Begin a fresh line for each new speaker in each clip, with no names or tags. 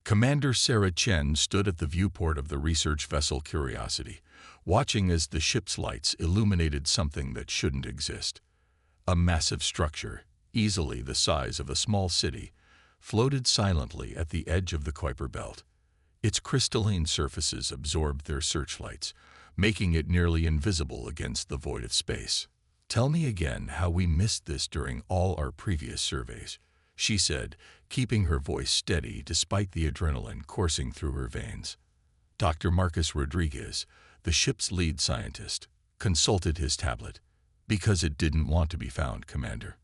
Commander Sarah Chen stood at the viewport of the research vessel Curiosity, watching as the ship's lights illuminated something that shouldn't exist. A massive structure, easily the size of a small city, floated silently at the edge of the Kuiper Belt. Its crystalline surfaces absorbed their searchlights, making it nearly invisible against the void of space. "Tell me again how we missed this during all our previous surveys," she said, keeping her voice steady despite the adrenaline coursing through her veins. Dr. Marcus Rodriguez, the ship's lead scientist, consulted his tablet. "Because it didn't want to be found, Commander.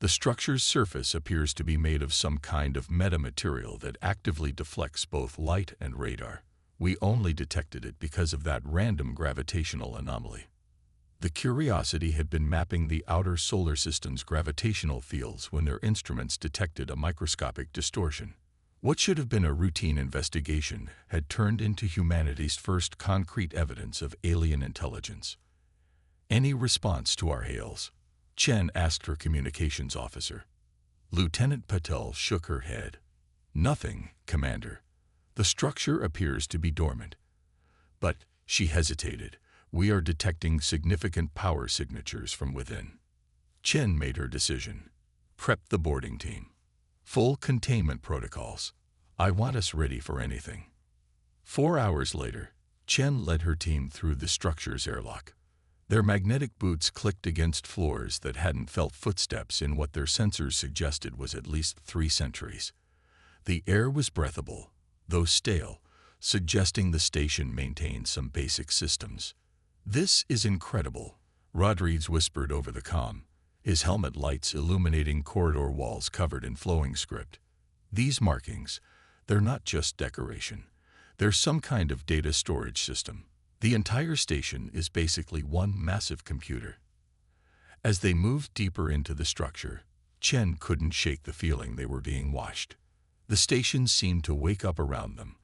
The structure's surface appears to be made of some kind of metamaterial that actively deflects both light and radar. We only detected it because of that random gravitational anomaly." The Curiosity had been mapping the outer solar system's gravitational fields when their instruments detected a microscopic distortion. What should have been a routine investigation had turned into humanity's first concrete evidence of alien intelligence. "Any response to our hails?" Chen asked her communications officer. Lieutenant Patel shook her head. "Nothing, Commander. The structure appears to be dormant." "But," she hesitated, "we are detecting significant power signatures from within." Chen made her decision. "Prep the boarding team. Full containment protocols. I want us ready for anything." 4 hours later, Chen led her team through the structure's airlock. Their magnetic boots clicked against floors that hadn't felt footsteps in what their sensors suggested was at least 3 centuries. The air was breathable, though stale, suggesting the station maintained some basic systems. "This is incredible," Rodriguez whispered over the comm, his helmet lights illuminating corridor walls covered in flowing script. "These markings, they're not just decoration. They're some kind of data storage system. The entire station is basically one massive computer." As they moved deeper into the structure, Chen couldn't shake the feeling they were being watched. The station seemed to wake up around them,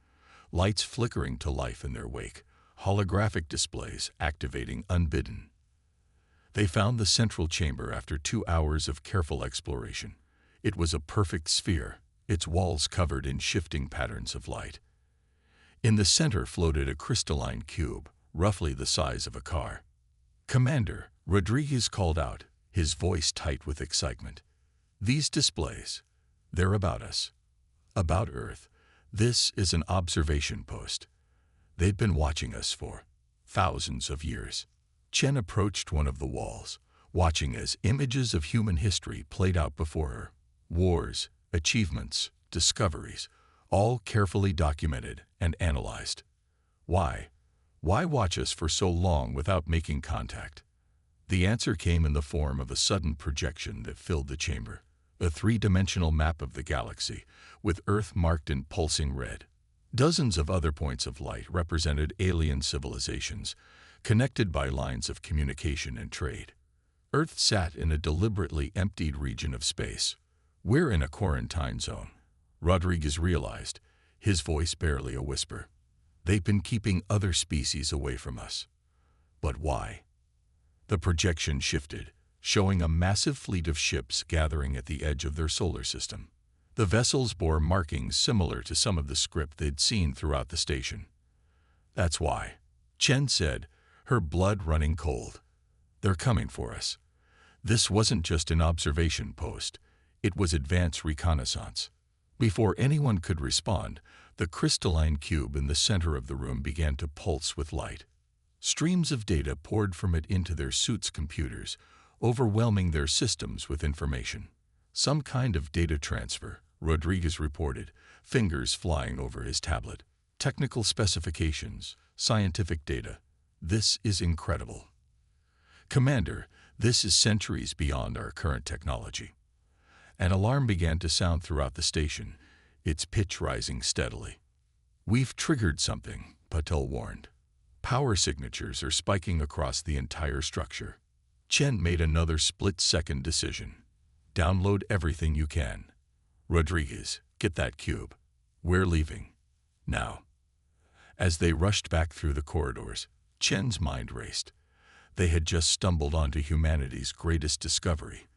lights flickering to life in their wake, holographic displays activating unbidden. They found the central chamber after 2 hours of careful exploration. It was a perfect sphere, its walls covered in shifting patterns of light. In the center floated a crystalline cube, roughly the size of a car. "Commander," Rodriguez called out, his voice tight with excitement. "These displays, they're about us. About Earth. This is an observation post. They've been watching us for thousands of years." Chen approached one of the walls, watching as images of human history played out before her. Wars, achievements, discoveries, all carefully documented and analyzed. Why? Why watch us for so long without making contact? The answer came in the form of a sudden projection that filled the chamber. A 3-dimensional map of the galaxy, with Earth marked in pulsing red. Dozens of other points of light represented alien civilizations, connected by lines of communication and trade. Earth sat in a deliberately emptied region of space. "We're in a quarantine zone," Rodriguez realized, his voice barely a whisper. "They've been keeping other species away from us." "But why?" The projection shifted, showing a massive fleet of ships gathering at the edge of their solar system. The vessels bore markings similar to some of the script they'd seen throughout the station. "That's why," Chen said, her blood running cold. "They're coming for us." This wasn't just an observation post, it was advanced reconnaissance. Before anyone could respond, the crystalline cube in the center of the room began to pulse with light. Streams of data poured from it into their suits' computers, overwhelming their systems with information. "Some kind of data transfer," Rodriguez reported, fingers flying over his tablet. "Technical specifications, scientific data. This is incredible. Commander, this is centuries beyond our current technology." An alarm began to sound throughout the station, its pitch rising steadily. "We've triggered something," Patel warned. "Power signatures are spiking across the entire structure." Chen made another split-second decision. "Download everything you can. Rodriguez, get that cube. We're leaving. Now." As they rushed back through the corridors, Chen's mind raced. They had just stumbled onto humanity's greatest discovery,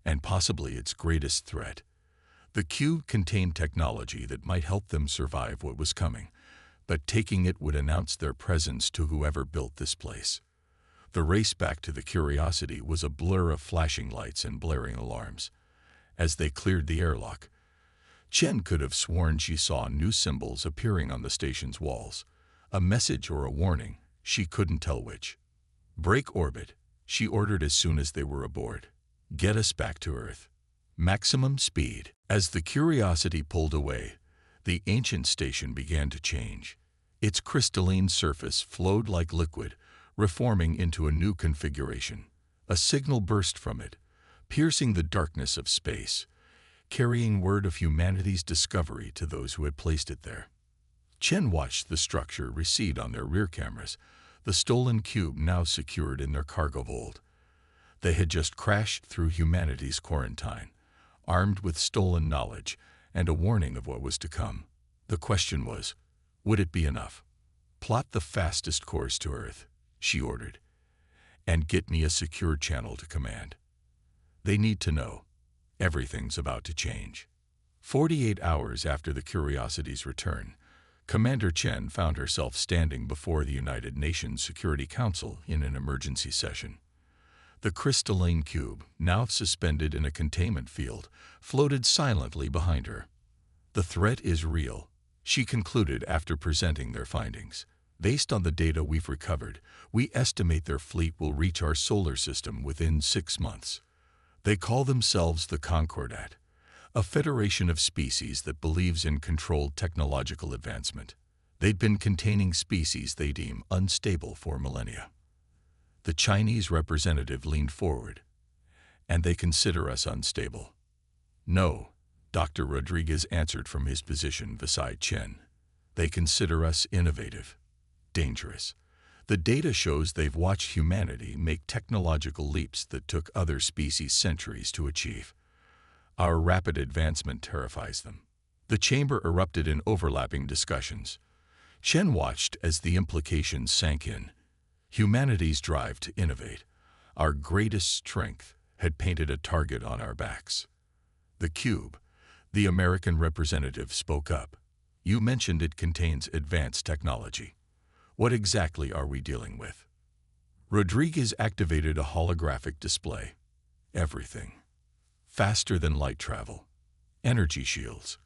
and possibly its greatest threat. The cube contained technology that might help them survive what was coming, but taking it would announce their presence to whoever built this place. The race back to the Curiosity was a blur of flashing lights and blaring alarms. As they cleared the airlock, Chen could have sworn she saw new symbols appearing on the station's walls. A message or a warning, she couldn't tell which. "Break orbit," she ordered as soon as they were aboard. "Get us back to Earth. Maximum speed." As the Curiosity pulled away, the ancient station began to change. Its crystalline surface flowed like liquid, reforming into a new configuration. A signal burst from it, piercing the darkness of space, carrying word of humanity's discovery to those who had placed it there. Chen watched the structure recede on their rear cameras, the stolen cube now secured in their cargo hold. They had just crashed through humanity's quarantine, armed with stolen knowledge and a warning of what was to come. The question was, would it be enough? "Plot the fastest course to Earth," she ordered, "and get me a secure channel to command. They need to know. Everything's about to change." 48 hours after the Curiosity's return, Commander Chen found herself standing before the United Nations Security Council in an emergency session. The crystalline cube, now suspended in a containment field, floated silently behind her. "The threat is real," she concluded after presenting their findings. "Based on the data we've recovered, we estimate their fleet will reach our solar system within 6 months. They call themselves the Concordat, a federation of species that believes in controlled technological advancement. They'd been containing species they deem unstable for millennia." The Chinese representative leaned forward. "And they consider us unstable?" "No," Dr. Rodriguez answered from his position beside Chen. "They consider us innovative, dangerous. The data shows they've watched humanity make technological leaps that took other species centuries to achieve. Our rapid advancement terrifies them." The chamber erupted in overlapping discussions. Chen watched as the implications sank in. Humanity's drive to innovate, our greatest strength, had painted a target on our backs. "The cube," the American representative spoke up. "You mentioned it contains advanced technology. What exactly are we dealing with?" Rodriguez activated a holographic display. "Everything. Faster than light travel. Energy shields.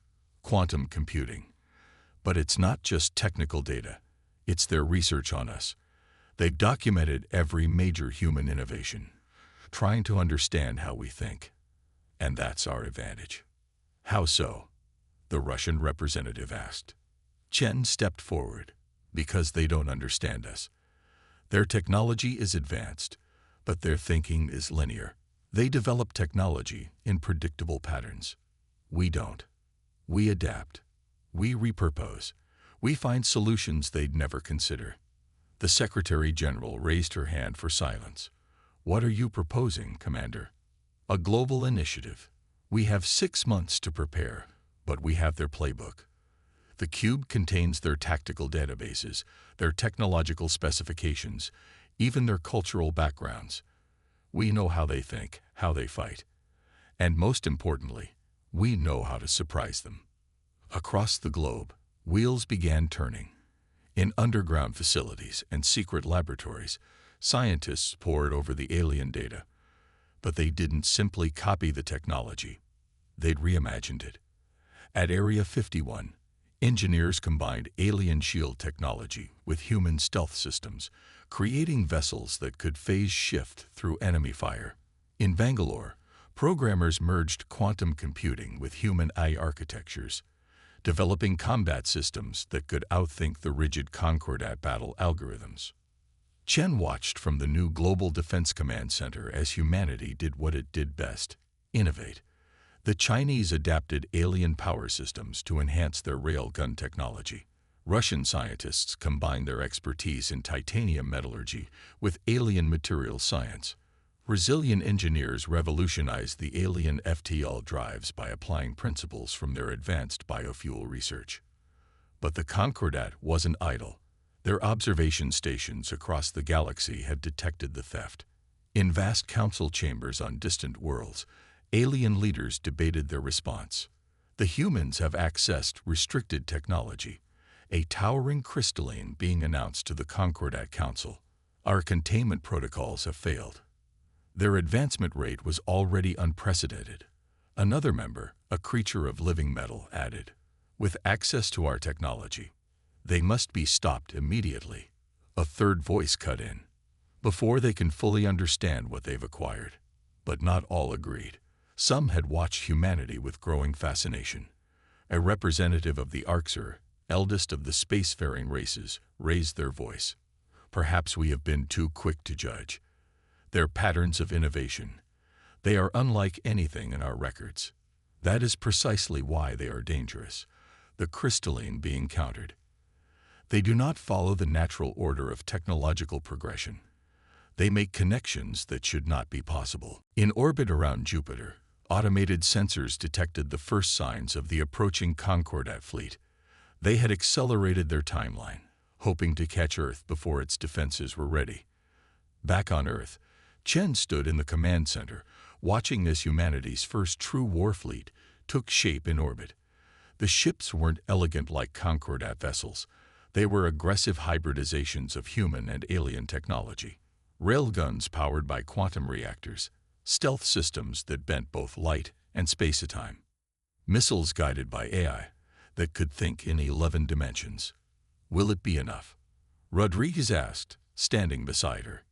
Quantum computing. But it's not just technical data. It's their research on us. They've documented every major human innovation, trying to understand how we think. And that's our advantage." "How so?" the Russian representative asked. Chen stepped forward. "Because they don't understand us. Their technology is advanced, but their thinking is linear. They develop technology in predictable patterns. We don't. We adapt. We repurpose. We find solutions they'd never consider." The Secretary General raised her hand for silence. "What are you proposing, Commander?" "A global initiative. We have 6 months to prepare, but we have their playbook. The cube contains their tactical databases, their technological specifications, even their cultural backgrounds. We know how they think, how they fight. And most importantly, we know how to surprise them." Across the globe, wheels began turning. In underground facilities and secret laboratories, scientists pored over the alien data. But they didn't simply copy the technology. They'd reimagined it. At Area 51, engineers combined alien shield technology with human stealth systems, creating vessels that could phase shift through enemy fire. In Bangalore, programmers merged quantum computing with human AI architectures, developing combat systems that could outthink the rigid Concordat battle algorithms. Chen watched from the new Global Defense Command Center as humanity did what it did best: innovate. The Chinese adapted alien power systems to enhance their railgun technology. Russian scientists combined their expertise in titanium metallurgy with alien material science. Brazilian engineers revolutionized the alien FTL drives by applying principles from their advanced biofuel research. But the Concordat wasn't idle. Their observation stations across the galaxy had detected the theft. In vast council chambers on distant worlds, alien leaders debated their response. The humans have accessed restricted technology, a towering crystalline being announced to the Concordat Council. Our containment protocols have failed. Their advancement rate was already unprecedented. Another member, a creature of living metal, added, with access to our technology, they must be stopped immediately. A third voice cut in, before they can fully understand what they've acquired. But not all agreed. Some had watched humanity with growing fascination. A representative of the Arxer, eldest of the spacefaring races, raised their voice. Perhaps we have been too quick to judge their patterns of innovation. They are unlike anything in our records. That is precisely why they are dangerous, the crystalline being countered. They do not follow the natural order of technological progression. They make connections that should not be possible. In orbit around Jupiter, automated sensors detected the first signs of the approaching Concordat fleet. They had accelerated their timeline, hoping to catch Earth before its defenses were ready. Back on Earth, Chen stood in the command center, watching as humanity's first true war fleet took shape in orbit. The ships weren't elegant like Concordat vessels. They were aggressive hybridizations of human and alien technology. Railguns powered by quantum reactors, stealth systems that bent both light and space-time, missiles guided by AI that could think in 11 dimensions. Will it be enough? Rodriguez asked, standing beside her.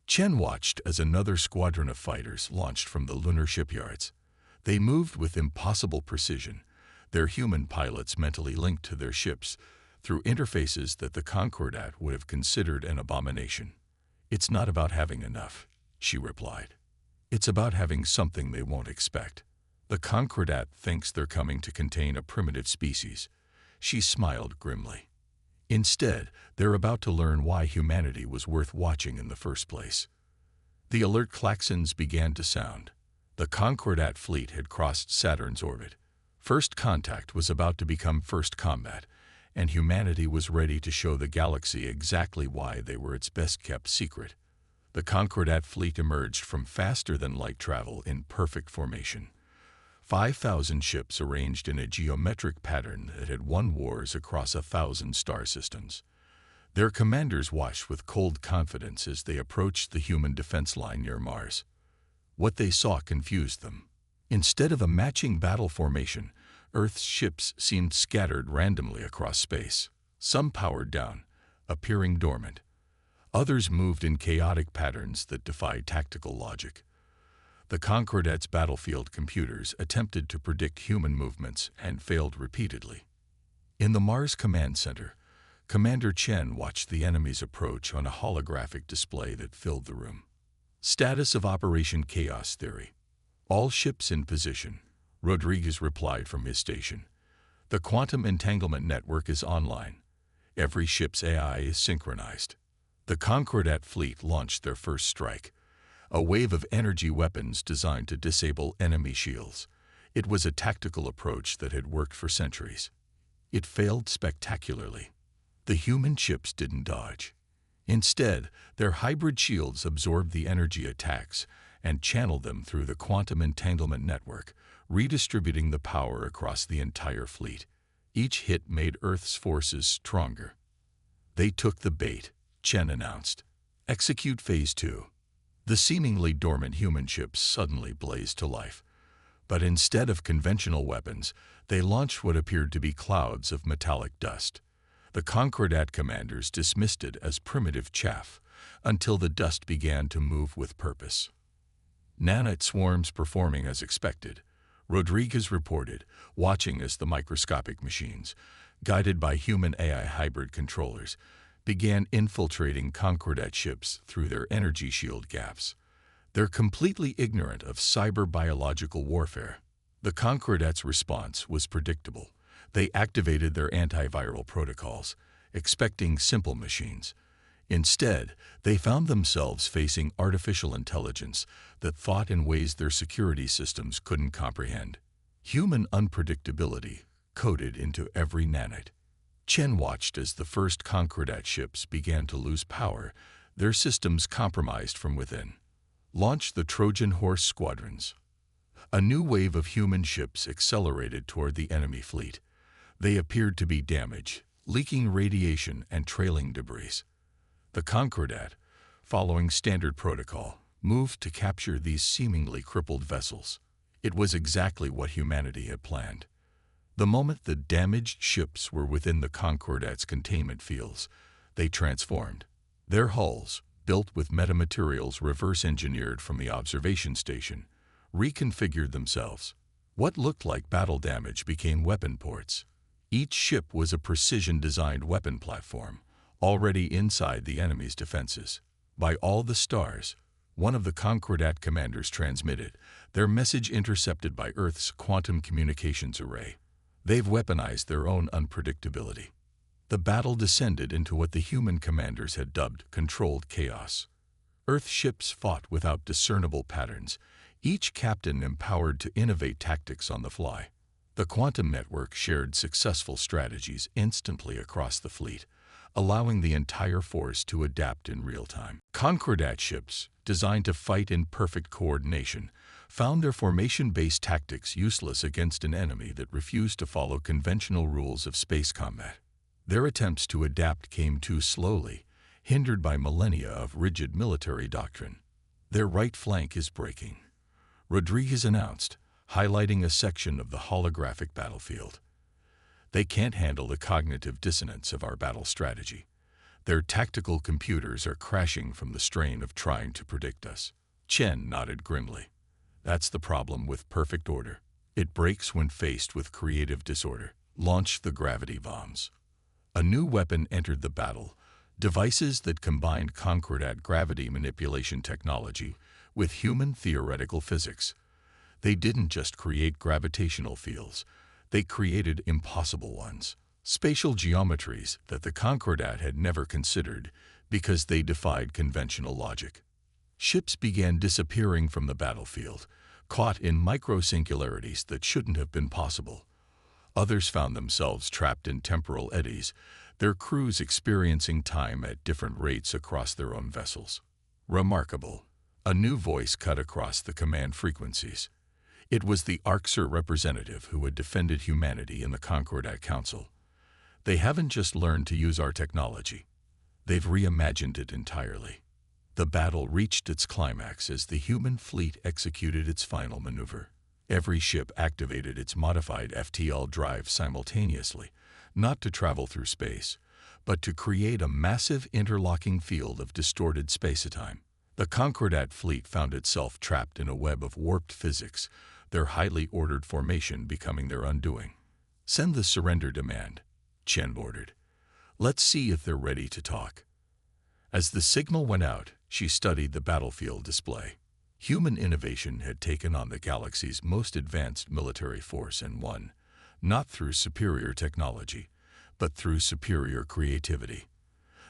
Chen watched as another squadron of fighters launched from the lunar shipyards. They moved with impossible precision, their human pilots mentally linked to their ships through interfaces that the Concordat would have considered an abomination. It's not about having enough, she replied. It's about having something they won't expect. The Concordat thinks they're coming to contain a primitive species. She smiled grimly. Instead, they're about to learn why humanity was worth watching in the first place. The alert klaxons began to sound. The Concordat fleet had crossed Saturn's orbit. First contact was about to become first combat, and humanity was ready to show the galaxy exactly why they were its best-kept secret. The Concordat fleet emerged from faster-than-light travel in perfect formation. 5,000 ships arranged in a geometric pattern that had won wars across 1,000 star systems. Their commanders watched with cold confidence as they approached the human defense line near Mars. What they saw confused them. Instead of a matching battle formation, Earth's ships seemed scattered randomly across space. Some powered down, appearing dormant. Others moved in chaotic patterns that defied tactical logic. The Concordat's battlefield computers attempted to predict human movements and failed repeatedly. In the Mars Command Center, Commander Chen watched the enemy's approach on a holographic display that filled the room. Status of Operation Chaos Theory. All ships in position, Rodriguez replied from his station. The quantum entanglement network is online. Every ship's AI is synchronized. The Concordat fleet launched their first strike, a wave of energy weapons designed to disable enemy shields. It was a tactical approach that had worked for centuries. It failed spectacularly. The human ships didn't dodge. Instead, their hybrid shields absorbed the energy attacks and channeled them through the quantum entanglement network, redistributing the power across the entire fleet. Each hit made Earth's forces stronger. They took the bait, Chen announced. Execute Phase 2. The seemingly dormant human ships suddenly blazed to life. But instead of conventional weapons, they launched what appeared to be clouds of metallic dust. The Concordat commanders dismissed it as primitive chaff until the dust began to move with purpose. Nanite swarms performing as expected, Rodriguez reported, watching as the microscopic machines, guided by human AI hybrid controllers, began infiltrating Concordat ships through their energy shield gaps. They're completely ignorant of cyber-biological warfare. The Concordat's response was predictable. They activated their antiviral protocols, expecting simple machines. Instead, they found themselves facing artificial intelligence that thought in ways their security systems couldn't comprehend. Human unpredictability coded into every nanite. Chen watched as the first Concordat ships began to lose power, their systems compromised from within. Launch the Trojan Horse squadrons. A new wave of human ships accelerated toward the enemy fleet. They appeared to be damaged, leaking radiation and trailing debris. The Concordat, following standard protocol, moved to capture these seemingly crippled vessels. It was exactly what humanity had planned. The moment the damaged ships were within the Concordat's containment fields, they transformed. Their hulls, built with metamaterials reverse-engineered from the observation station, reconfigured themselves. What looked like battle damage became weapon ports. Each ship was a precision-designed weapon platform, already inside the enemy's defenses. By all the stars, one of the Concordat commanders transmitted, their message intercepted by Earth's quantum communications array. They've weaponized their own unpredictability. The battle descended into what the human commanders had dubbed controlled chaos. Earth ships fought without discernible patterns, each captain empowered to innovate tactics on the fly. The quantum network shared successful strategies instantly across the fleet, allowing the entire force to adapt in real time. Concordat ships, designed to fight in perfect coordination, found their formation-based tactics useless against an enemy that refused to follow conventional rules of space combat. Their attempts to adapt came too slowly, hindered by millennia of rigid military doctrine. Their right flank is breaking, Rodriguez announced, highlighting a section of the holographic battlefield. They can't handle the cognitive dissonance of our battle strategy. Their tactical computers are crashing from the strain of trying to predict us. Chen nodded grimly. That's the problem with perfect order. It breaks when faced with creative disorder. Launch the gravity bombs. A new weapon entered the battle, devices that combined Concordat gravity manipulation technology with human theoretical physics. They didn't just create gravitational fields, they created impossible ones. Spatial geometries that the Concordat had never considered because they defied conventional logic. Ships began disappearing from the battlefield, caught in micro-singularities that shouldn't have been possible. Others found themselves trapped in temporal eddies, their crews experiencing time at different rates across their own vessels. Remarkable. A new voice cut across the command frequencies. It was the Arxer representative who had defended humanity in the Concordat Council. They haven't just learned to use our technology. They've reimagined it entirely. The battle reached its climax as the human fleet executed its final maneuver. Every ship activated its modified FTL drive simultaneously, not to travel through space, but to create a massive interlocking field of distorted space-time. The Concordat fleet found itself trapped in a web of warped physics, their highly ordered formation becoming their undoing. Send the surrender demand, Chen ordered. Let's see if they're ready to talk. As the signal went out, she studied the battlefield display. Human innovation had taken on the galaxy's most advanced military force and won, not through superior technology, but through superior creativity.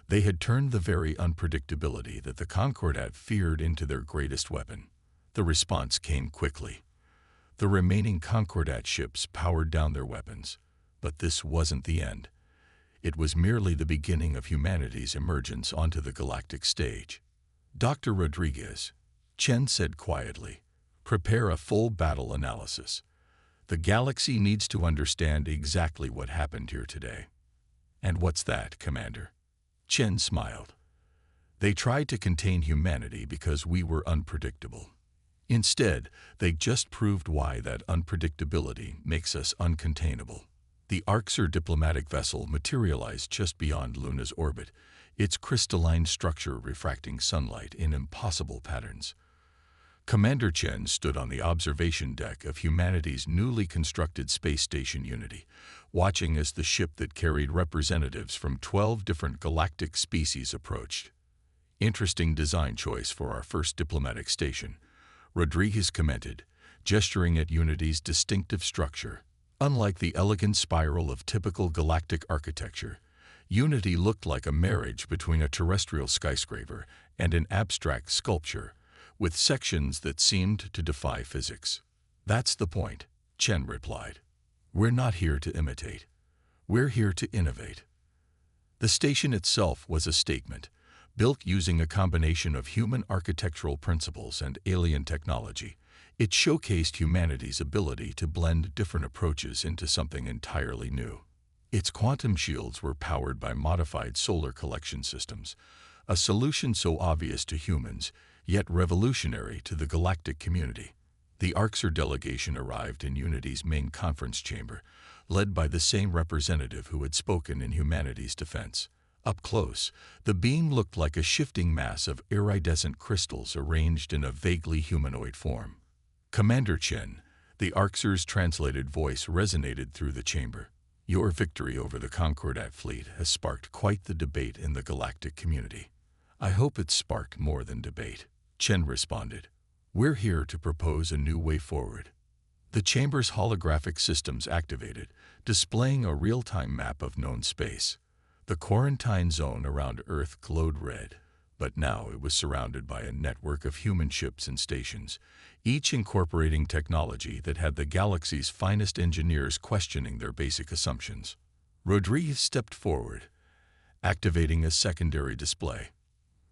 They had turned the very unpredictability that the Concordat feared into their greatest weapon. The response came quickly. The remaining Concordat ships powered down their weapons, but this wasn't the end. It was merely the beginning of humanity's emergence onto the galactic stage. Dr. Rodriguez, Chen said quietly, prepare a full battle analysis. The galaxy needs to understand exactly what happened here today. And what's that, Commander? Chen smiled. They tried to contain humanity because we were unpredictable. Instead, they just proved why that unpredictability makes us uncontainable. The Arxer diplomatic vessel materialized just beyond Luna's orbit, its crystalline structure refracting sunlight in impossible patterns. Commander Chen stood on the observation deck of humanity's newly constructed space station Unity, watching as the ship that carried representatives from 12 different galactic species approached. Interesting design choice for our first diplomatic station, Rodriguez commented, gesturing at Unity's distinctive structure. Unlike the elegant spiral of typical galactic architecture, Unity looked like a marriage between a terrestrial skyscraper and an abstract sculpture, with sections that seemed to defy physics. That's the point, Chen replied. We're not here to imitate. We're here to innovate. The station itself was a statement, built using a combination of human architectural principles and alien technology. It showcased humanity's ability to blend different approaches into something entirely new. Its quantum shields were powered by modified solar collection systems, a solution so obvious to humans, yet revolutionary to the galactic community. The Arxer delegation arrived in Unity's main conference chamber, led by the same representative who had spoken in humanity's defense. Up close, the being looked like a shifting mass of iridescent crystals arranged in a vaguely humanoid form. "Commander Chen," the Arxer's translated voice resonated through the chamber. "Your victory over the Concordat fleet has sparked quite the debate in the galactic community." "I hope it's sparked more than debate," Chen responded. "We're here to propose a new way forward." The chamber's holographic systems activated, displaying a real-time map of known space. The quarantine zone around Earth glowed red, but now it was surrounded by a network of human ships and stations, each incorporating technology that had the galaxy's finest engineers questioning their basic assumptions. Rodriguez stepped forward, activating a secondary display.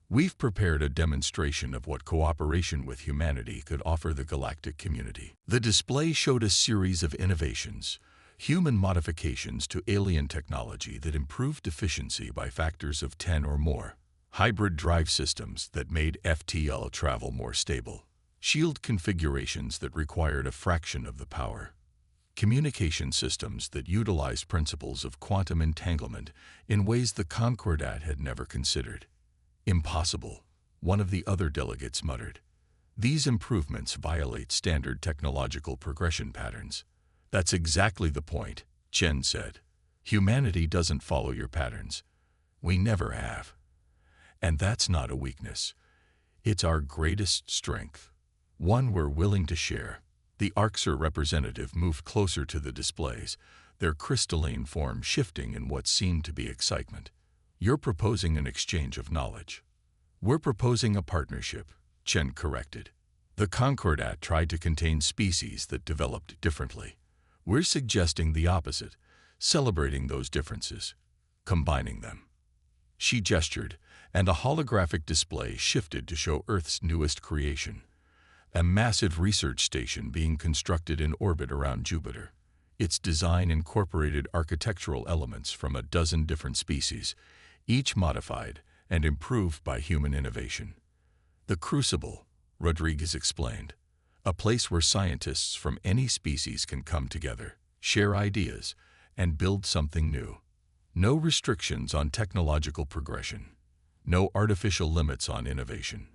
"We've prepared a demonstration of what cooperation with humanity could offer the galactic community." The display showed a series of innovations, human modifications to alien technology that improved efficiency by factors of 10 or more, hybrid drive systems that made FTL travel more stable, shield configurations that required a fraction of the power, communication systems that utilized principles of quantum entanglement in ways the Concordat had never considered. "Impossible," one of the other delegates muttered. "These improvements violate standard technological progression patterns." "That's exactly the point," Chen said. "Humanity doesn't follow your patterns. We never have. And that's not a weakness. It's our greatest strength, one we're willing to share." The Arxer representative moved closer to the displays, their crystalline form shifting in what seemed to be excitement. "You're proposing an exchange of knowledge." "We're proposing a partnership," Chen corrected. "The Concordat tried to contain species that developed differently. We're suggesting the opposite, celebrating those differences, combining them." She gestured, and a holographic display shifted to show Earth's newest creation, a massive research station being constructed in orbit around Jupiter. Its design incorporated architectural elements from a dozen different species, each modified and improved by human innovation. "The Crucible," Rodriguez explained, "a place where scientists from any species can come together, share ideas, and build something new. No restrictions on technological progression. No artificial limits on innovation."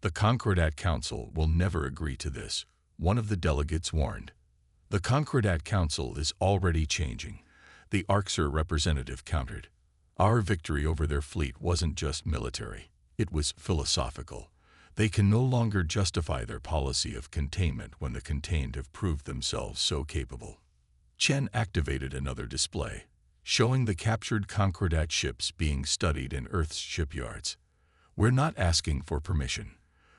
"The Concordat Council will never agree to this," one of the delegates warned. "The Concordat Council is already changing," the Arxer representative countered. "Our victory over their fleet wasn't just military. It was philosophical. They can no longer justify their policy of containment when the contained have proved themselves so capable." Chen activated another display, showing the captured Concordat ships being studied in Earth's shipyards. "We're not asking for permission.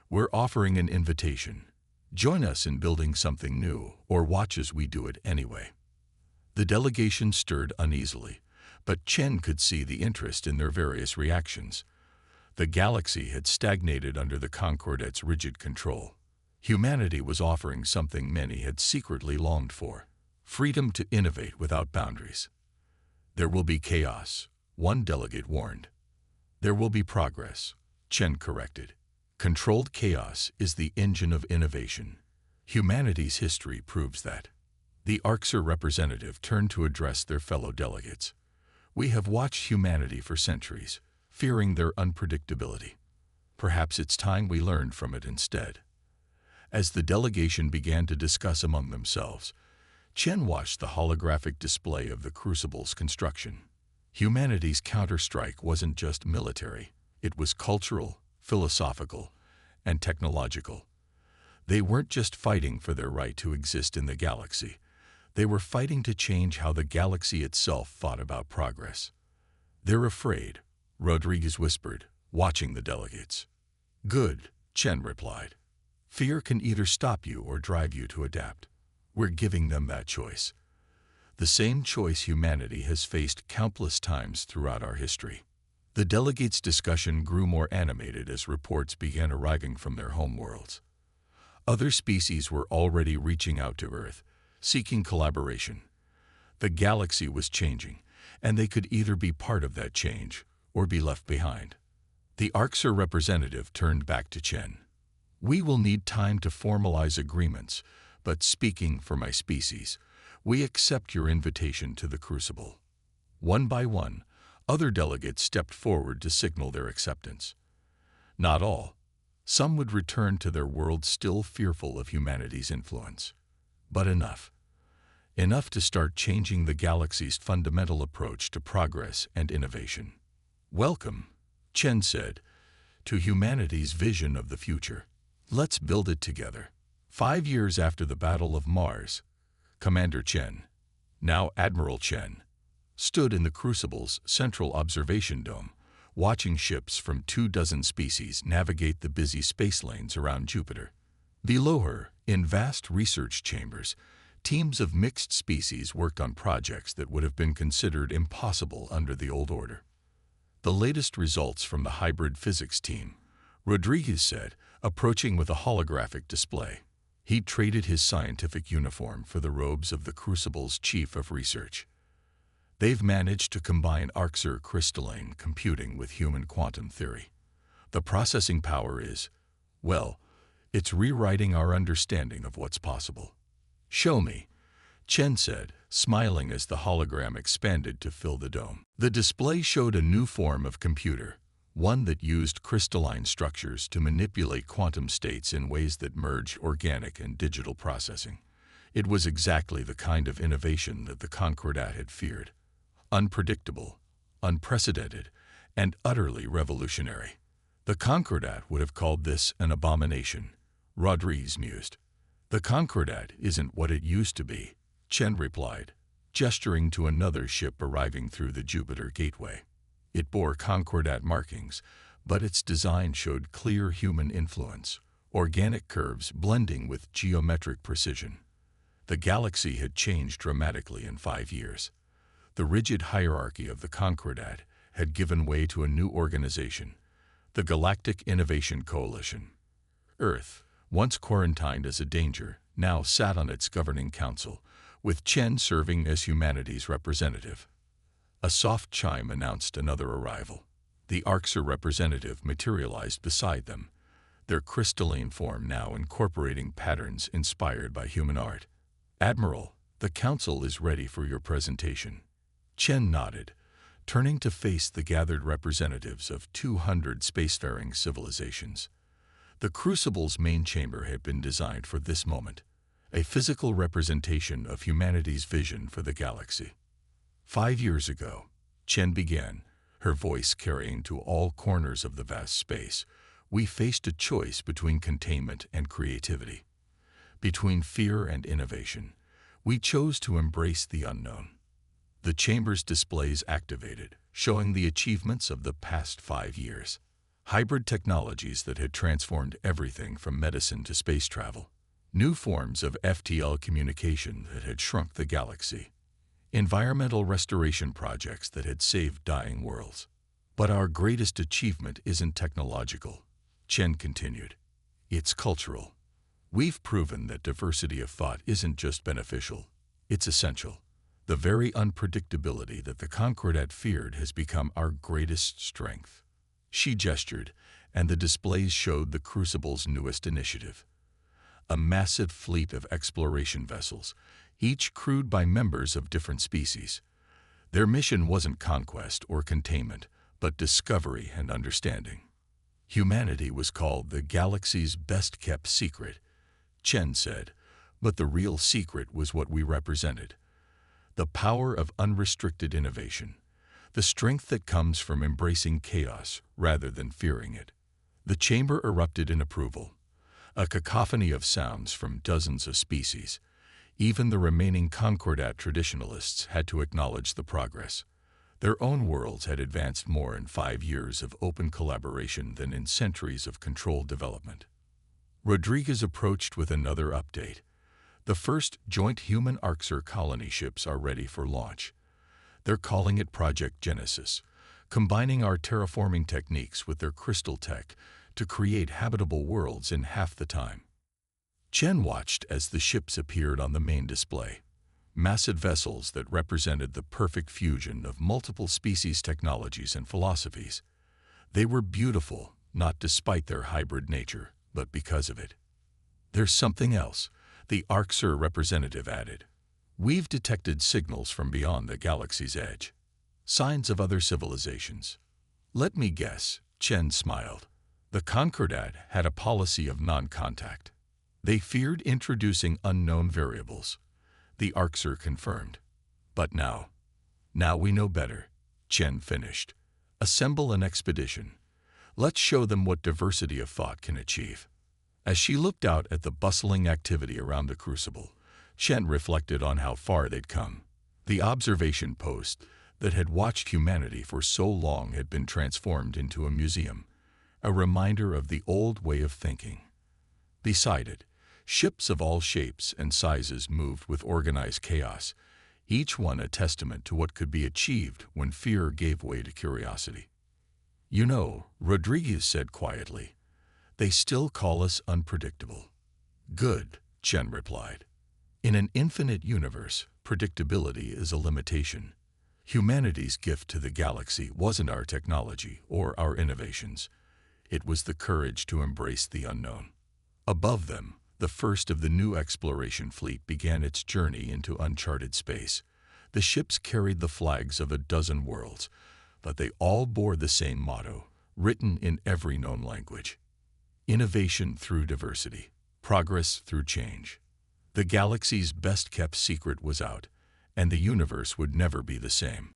We're offering an invitation. Join us in building something new, or watch as we do it anyway." The delegation stirred uneasily, but Chen could see the interest in their various reactions. The galaxy had stagnated under the Concordat's rigid control. Humanity was offering something many had secretly longed for: freedom to innovate without boundaries. "There will be chaos," one delegate warned. "There will be progress," Chen corrected. "Controlled chaos is the engine of innovation. Humanity's history proves that." The Arxer representative turned to address their fellow delegates. "We have watched humanity for centuries, fearing their unpredictability. Perhaps it's time we learned from it instead." As the delegation began to discuss among themselves, Chen watched the holographic display of the Crucible's construction. Humanity's counterstrike wasn't just military. It was cultural, philosophical, and technological. They weren't just fighting for their right to exist in the galaxy. They were fighting to change how the galaxy itself thought about progress. "They're afraid," Rodriguez whispered, watching the delegates. "Good," Chen replied. "Fear can either stop you or drive you to adapt. We're giving them that choice. The same choice humanity has faced countless times throughout our history." The delegates' discussion grew more animated as reports began arriving from their homeworlds. Other species were already reaching out to Earth, seeking collaboration. The galaxy was changing, and they could either be part of that change or be left behind. The Arxer representative turned back to Chen. "We will need time to formalize agreements, but speaking for my species, we accept your invitation to the Crucible." One by one, other delegates stepped forward to signal their acceptance. Not all. Some would return to their world still fearful of humanity's influence. But enough. Enough to start changing the galaxy's fundamental approach to progress and innovation. "Welcome," Chen said, "to humanity's vision of the future. Let's build it together." 5 years after the Battle of Mars, Commander Chen, now Admiral Chen, stood in the Crucible's central observation dome, watching ships from 24 species navigate the busy space lanes around Jupiter. Below her, in vast research chambers, teams of mixed species worked on projects that would have been considered impossible under the old order. "The latest results from the hybrid physics team," Rodriguez said, approaching with a holographic display. He traded his scientific uniform for the robes of the Crucible's chief of research. "They've managed to combine Arxer crystalline computing with human quantum theory. The processing power is, well, it's rewriting our understanding of what's possible." "Show me," Chen said, smiling as the hologram expanded to fill the dome. The display showed a new form of computer, one that used crystalline structures to manipulate quantum states in ways that merged organic and digital processing. It was exactly the kind of innovation that the Concordat had feared. Unpredictable, unprecedented, and utterly revolutionary. The Concordat would have called this an abomination, Rodriguez mused. "The Concordat isn't what it used to be," Chen replied, gesturing to another ship arriving through the Jupiter gateway. It bore Concordat markings, but its design showed clear human influence, organic curves blending with geometric precision. The galaxy had changed dramatically in 5 years. The rigid hierarchy of the Concordat had given way to a new organization, the Galactic Innovation Coalition. Earth, once quarantined as a danger, now sat on its governing council, with Chen serving as humanity's representative. A soft chime announced another arrival. The Arxer representative materialized beside them, their crystalline form now incorporating patterns inspired by human art. "Admiral, the council is ready for your presentation." Chen nodded, turning to face the gathered representatives of 200 spacefaring civilizations. The Crucible's main chamber had been designed for this moment, a physical representation of humanity's vision for the galaxy. 5 years ago, Chen began, her voice carrying to all corners of the vast space, we faced a choice between containment and creativity. Between fear and innovation, we chose to embrace the unknown. The chamber's displays activated, showing the achievements of the past 5 years. Hybrid technologies that had transformed everything from medicine to space travel. New forms of FTL communication that had shrunk the galaxy. Environmental restoration projects that had saved dying worlds. But our greatest achievement isn't technological, Chen continued. It's cultural. We've proven that diversity of thought isn't just beneficial, it's essential. The very unpredictability that the Concordat feared has become our greatest strength. She gestured, and the displays showed the Crucible's newest initiative. A massive fleet of exploration vessels, each crewed by members of different species. Their mission wasn't conquest or containment, but discovery and understanding. Humanity was called the galaxy's best-kept secret, Chen said, but the real secret was what we represented. The power of unrestricted innovation, the strength that comes from embracing chaos rather than fearing it. The chamber erupted in approval, a cacophony of sounds from dozens of species. Even the remaining Concordat traditionalists had to acknowledge the progress. Their own worlds had advanced more in 5 years of open collaboration than in centuries of controlled development. Rodriguez approached with another update. The first joint human Arxer colony ships are ready for launch. They're calling it Project Genesis, combining our terraforming techniques with their crystal tech to create habitable worlds in half the time. Chen watched as the ships appeared on the main display. Massive vessels that represented the perfect fusion of multiple species' technologies and philosophies. They were beautiful, not despite their hybrid nature, but because of it. "There's something else," the Arxur representative added. "We've detected signals from beyond the galaxy's edge. Signs of other civilizations." "Let me guess," Chen smiled. "The Concordat had a policy of non-contact. They feared introducing unknown variables," the Arxur confirmed. "But now we know better," Chen finished. "Assemble an expedition. Let's show them what diversity of thought can achieve." As she looked out at the bustling activity around the crucible, Chen reflected on how far they'd come. The observation post that had watched humanity for so long had been transformed into a museum, a reminder of the old way of thinking. Beside it, ships of all shapes and sizes moved with organized chaos, each one a testament to what could be achieved when fear gave way to curiosity. "You know," Rodriguez said quietly, "they still call us unpredictable." "Good," Chen replied. "In an infinite universe, predictability is a limitation. Humanity's gift to the galaxy wasn't our technology or our innovations. It was the courage to embrace the unknown." Above them, the first of the new exploration fleet began its journey into uncharted space. The ships carried the flags of a dozen worlds, but they all bore the same motto, written in every known language: innovation through diversity, progress through change. The galaxy's best-kept secret was out, and the universe would never be the same.